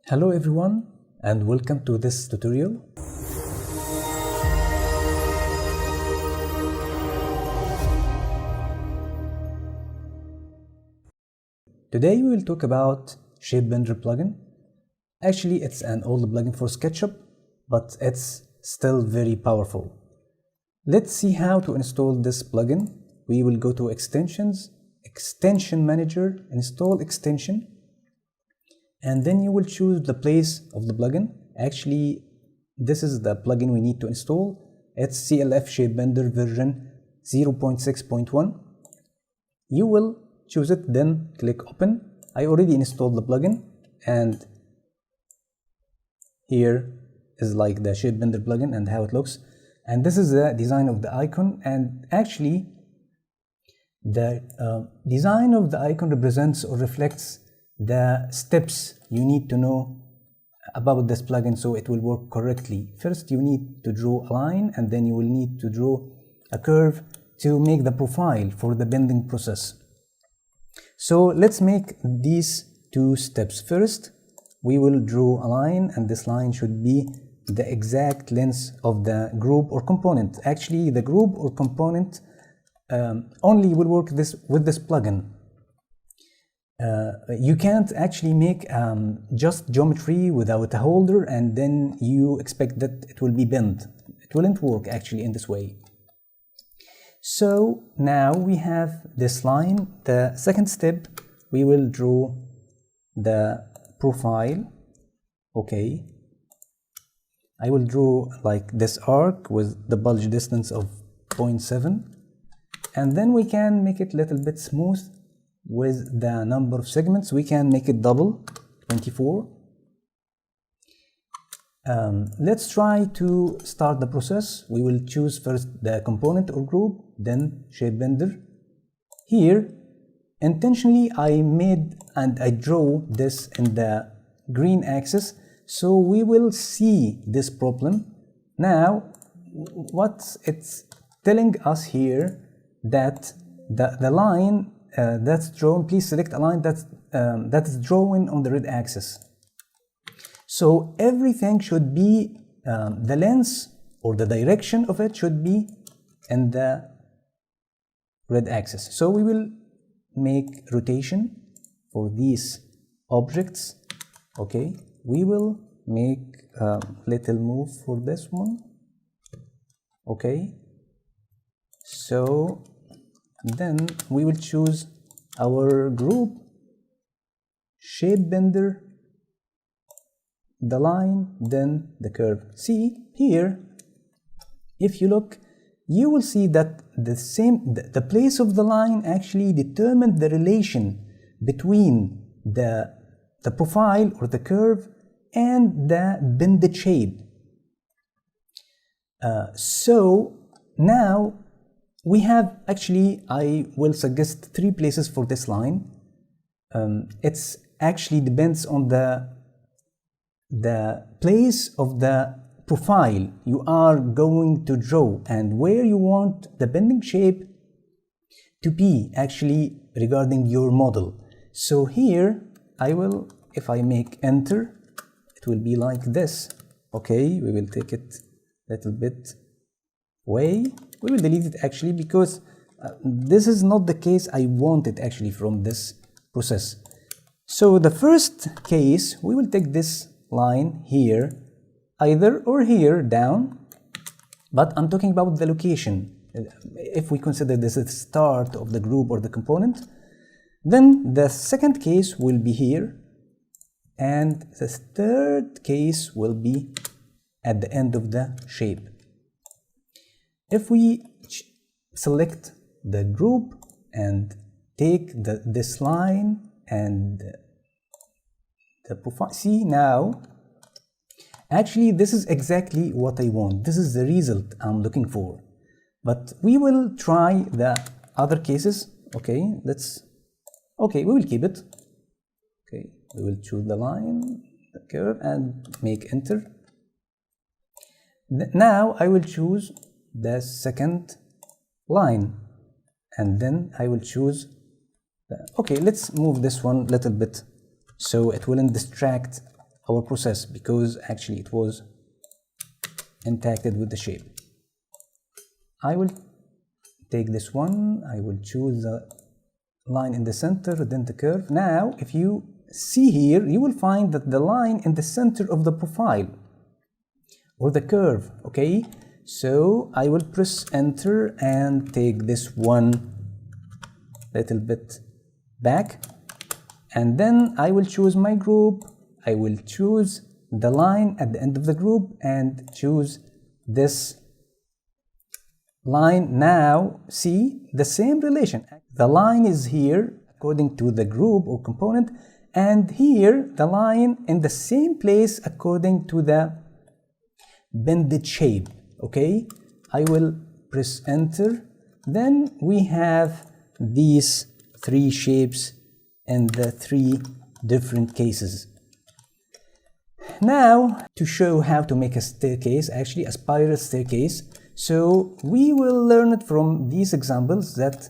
Hello everyone and welcome to this tutorial. Today we will talk about Shape Bender plugin. Actually it's an old plugin for SketchUp, but it's still very powerful. Let's see how to install this plugin. We will go to Extensions, Extension Manager, Install Extension, and then you will choose the place of the plugin. Actually, this is the plugin we need to install. It's CLF Shape Bender version 0.6.1. You will choose it, then click Open. I already installed the plugin, and here is like the Shape Bender plugin and how it looks. And this is the design of the icon, and actually the design of the icon represents or reflects the steps you need to know about this plugin so it will work correctly. First you need to draw a line, and then you will need to draw a curve to make the profile for the bending process. So let's make these two steps. First we will draw a line, and this line should be the exact length of the group or component. Actually the group or component only will work with this plugin. You can't actually make just geometry without a holder and then you expect that it will be bent. It wouldn't work actually in this way. So now we have this line. The second step, we will draw the profile. Okay, I will draw like this arc with the bulge distance of 0.7, and then we can make it a little bit smooth with the number of segments. We can make it double, 24. Let's try to start the process. We will choose first the component or group, then Shape Bender. Here intentionally I made and I draw this in the green axis, so we will see this problem. Now what it's telling us here, that the line that's drawn, please select a line that is drawn on the red axis. So everything should be, the length or the direction of it should be in the red axis. So we will make rotation for these objects. Okay, we will make a little move for this one. Okay, so then we will choose our group, Shape Bender, the line, then the curve. See here, if you look, you will see that the place of the line actually determined the relation between the profile or the curve and the bended shape. So now we have, actually I will suggest 3 places for this line. It's actually depends on the place of the profile you are going to draw and where you want the bending shape to be actually regarding your model. So here I will, if I make enter, it will be like this. Okay, we will take it a little bit away. We will delete it actually because this is not the case I wanted actually from this process. So the first case, we will take this line here, either or here down, but I'm talking about the location. If we consider this the start of the group or the component, then the second case will be here, and the third case will be at the end of the shape. If we select the group and take this line and the profile, see now, actually this is exactly what I want. This is the result I'm looking for. But we will try the other cases. Okay, we will keep it. Okay, we will choose the line, the curve, and make enter. Now I will choose the second line, and then I will choose okay, let's move this one a little bit so it wouldn't distract our process, because actually it was interacted with the shape. I will take this one, I will choose the line in the center, then the curve. Now if you see here, you will find that the line in the center of the profile or the curve, okay? So I will press enter and take this one little bit back, and then I will choose my group. I will choose the line at the end of the group and choose this line. Now see the same relation. The line is here according to the group or component, and here the line in the same place according to the bended shape, okay? I will press enter. Then we have these three shapes in the three different cases. Now to show how to make a staircase, actually a spiral staircase, so we will learn it from these examples that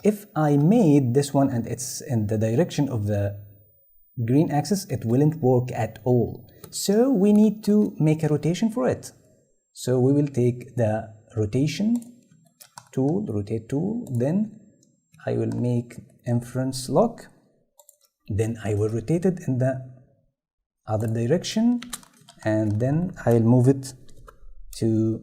if I made this one and it's in the direction of the green axis, it wouldn't work at all. So we need to make a rotation for it. So we will take the rotation tool, rotate tool, then I will make inference lock, then I will rotate it in the other direction, and then I'll move it to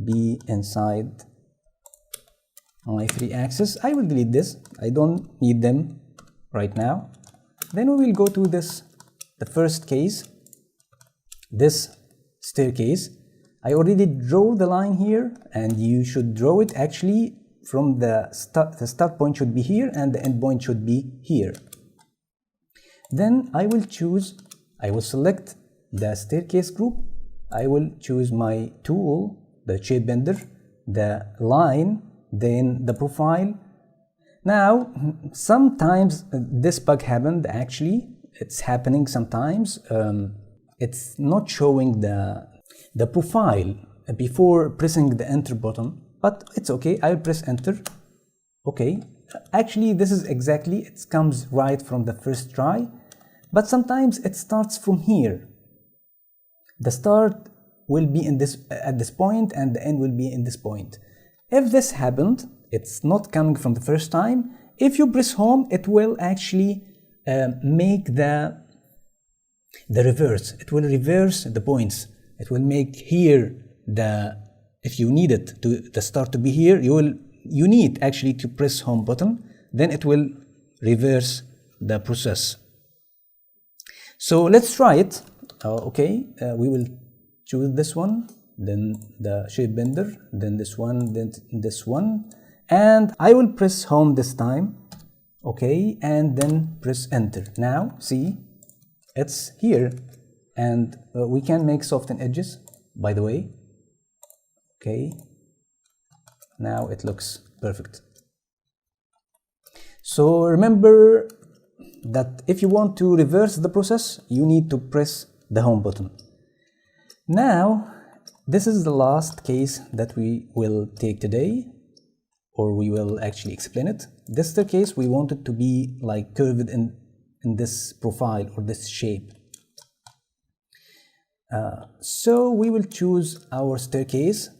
be inside my three axis. I will delete this, I don't need them right now. Then we will go to this, the first case, this staircase. I already drew the line here, and you should draw it actually from the start point should be here and the end point should be here. Then I will select the staircase group. I will choose my tool, the shape bender, the line, then the profile. Now sometimes this bug happened, actually it's happening sometimes. It's not showing the profile before pressing the enter button, but it's okay. I'll press enter. Okay, actually this is exactly, it comes right from the first try, but sometimes it starts from here. The start will be in this at this point and the end will be in this point. If this happened, it's not coming from the first time. If you press home, it will actually make the reverse. It will reverse the points. It will make here if you need it to the start to be here, you need actually to press home button, then it will reverse the process. So let's try it. Okay, we will choose this one, then the shape bender, then this one, then this one, and I will press home this time. Okay, and then press enter. Now see, it's here, and we can make soften edges, by the way. Okay, now it looks perfect. So remember that if you want to reverse the process, you need to press the home button. Now this is the last case that we will take today, or we will actually explain it. This is the case we want it to be like curved in this profile or this shape. So we will choose our staircase,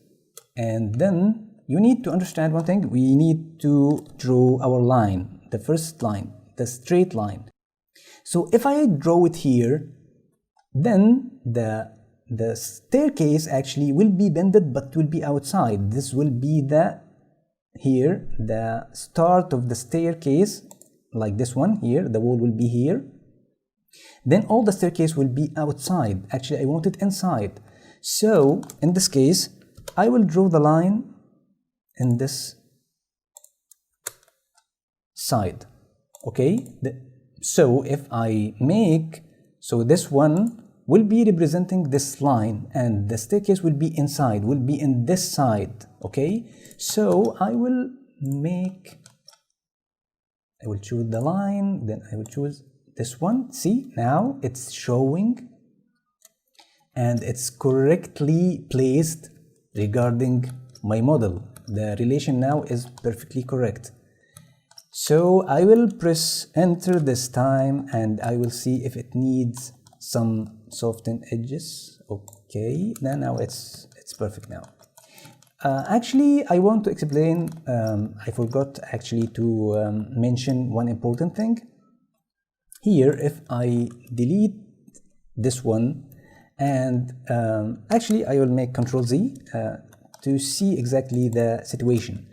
and then you need to understand one thing. We need to draw our line, the first line, the straight line. So if I draw it here, then the staircase actually will be bended but will be outside. This will be the start of the staircase, like this one here. The wall will be here. Then all the staircase will be outside. Actually, I want it inside. So in this case, I will draw the line in this side. Okay, so if I make, so this one will be representing this line, and the staircase will be inside, will be in this side. Okay, so I will choose the line, then I will choose this one. See, now it's showing and it's correctly placed regarding my model. The relation now is perfectly correct. So I will press enter this time and I will see if it needs some softened edges. Okay, now it's perfect now. Actually, I want to explain, I forgot actually to mention one important thing. Here, if I delete this one, and actually I will make Ctrl Z to see exactly the situation.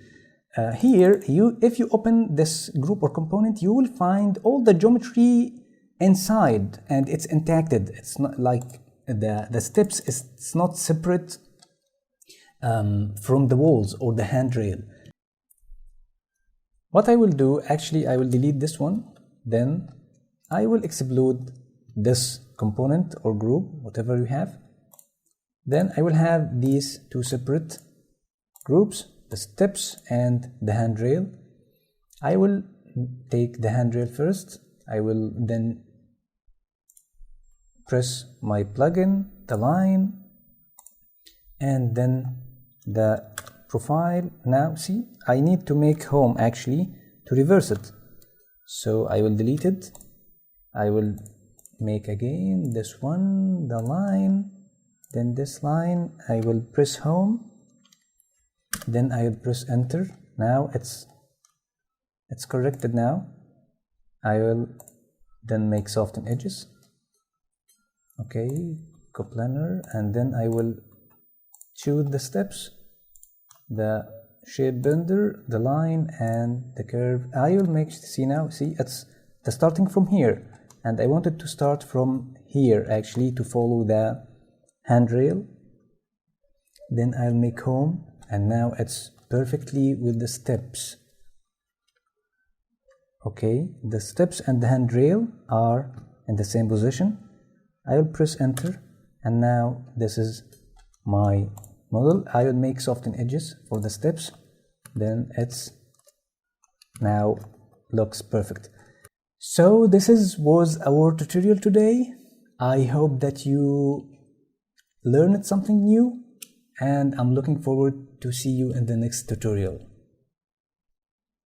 Here, if you open this group or component, you will find all the geometry inside and it's intacted. It's not like the steps, it's not separate from the walls or the handrail. What I will do, actually I will delete this one, then I will explode this component or group, whatever you have. Then I will have these two separate groups, the steps and the handrail. I will take the handrail first. I will then press my plugin, the line, and then the profile. Now see, I need to make home actually to reverse it. So I will delete it. I will make again this one, the line, then this line. I will press home, then I will press enter. Now it's corrected now. I will then make soften edges. Okay, coplanar, and then I will choose the steps, the shape bender, the line, and the curve. I will make, see now, see it's the starting from here, and I wanted to start from here actually to follow the handrail. Then I'll make home, and now it's perfectly with the steps. Okay, the steps and the handrail are in the same position. I will press enter, and now this is my model. I will make soften edges for the steps, then it's now looks perfect. So this was our tutorial today. I hope that you learned something new, and I'm looking forward to see you in the next tutorial.